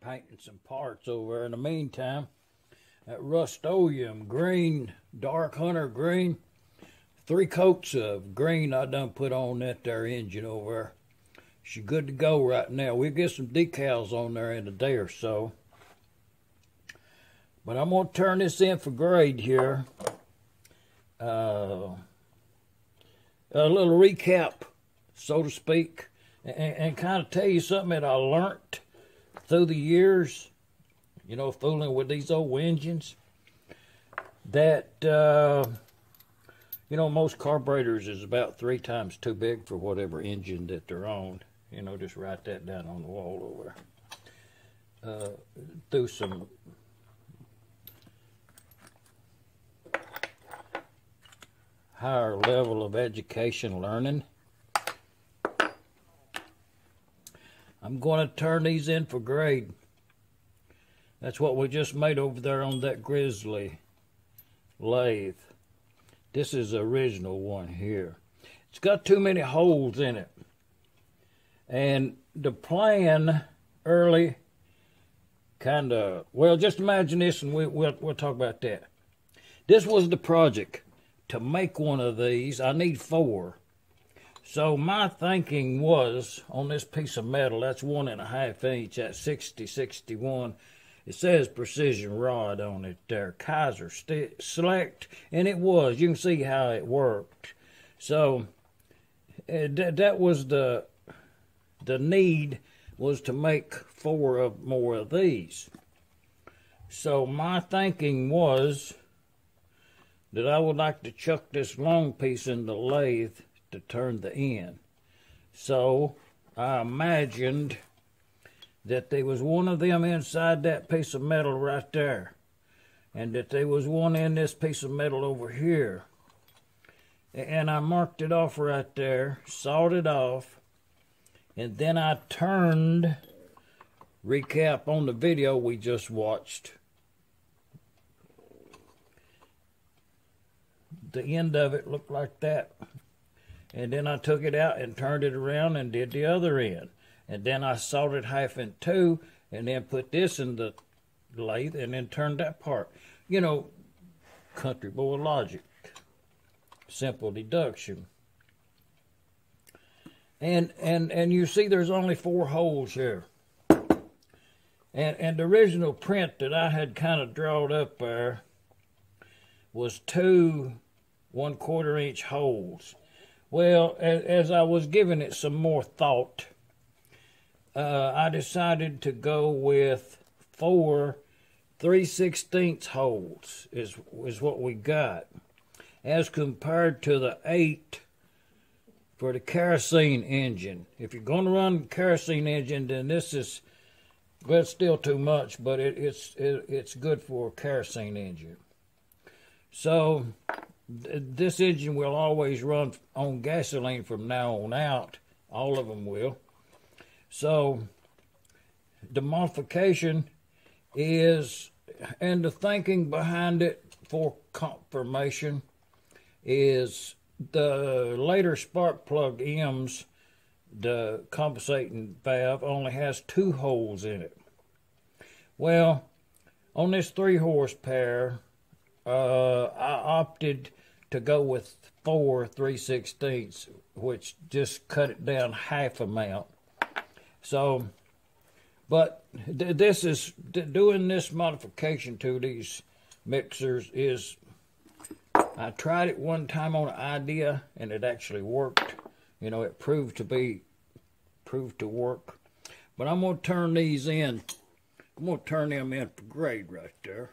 painting some parts over there. In the meantime, that Rust-Oleum green, dark hunter green, 3 coats of green I done put on that there engine over there. She's good to go right now. We'll get some decals on there in a day or so. But I'm going to turn this in for grade here. A little recap, so to speak, and kind of tell you something that I learned through the years, you know, fooling with these old engines, that, you know, most carburetors is about 3 times too big for whatever engine that they're on. You know, just write that down on the wall over. Through some higher level of education learning, I'm going to turn these in for grade. That's what we just made over there on that Grizzly lathe. This is the original one here. It's got too many holes in it. And the plan early kind of, well, just imagine this and we'll talk about that. This was the project. To make one of these, I need 4. So my thinking was, on this piece of metal, that's 1.5 inch, that's 60/61. It says precision rod on it there, Kaiser Select, and it was. You can see how it worked. So that was the need, was to make 4 more of these. So my thinking was that I would like to chuck this long piece in the lathe to turn the end. So I imagined that there was one of them inside that piece of metal right there, and that there was one in this piece of metal over here. And I marked it off right there, sawed it off, and then I turned, recap on the video we just watched, the end of it looked like that. And then I took it out and turned it around and did the other end. And then I sawed it half in 2 and then put this in the lathe and then turned that part. You know, country boy logic. Simple deduction. And you see there's only 4 holes here. And the original print that I had kind of drawn up there was 2 1/4 inch holes. Well, as I was giving it some more thought, I decided to go with 4 3/16 holes is what we got, as compared to the 8 for the kerosene engine. If you're going to run a kerosene engine, then this is, well, it's still too much, but it's good for a kerosene engine. So this engine will always run on gasoline from now on out. All of them will. So the modification is, and the thinking behind it for confirmation, is the later spark plug M's, the compensating valve, only has 2 holes in it. Well, on this 3 horsepower, I opted to go with 4 3/16, which just cut it down half amount. So, but this is, doing this modification to these mixers is, I tried it one time on an idea and it actually worked. You know, it proved to work. But I'm going to turn these in. I'm going to turn them in for grade right there.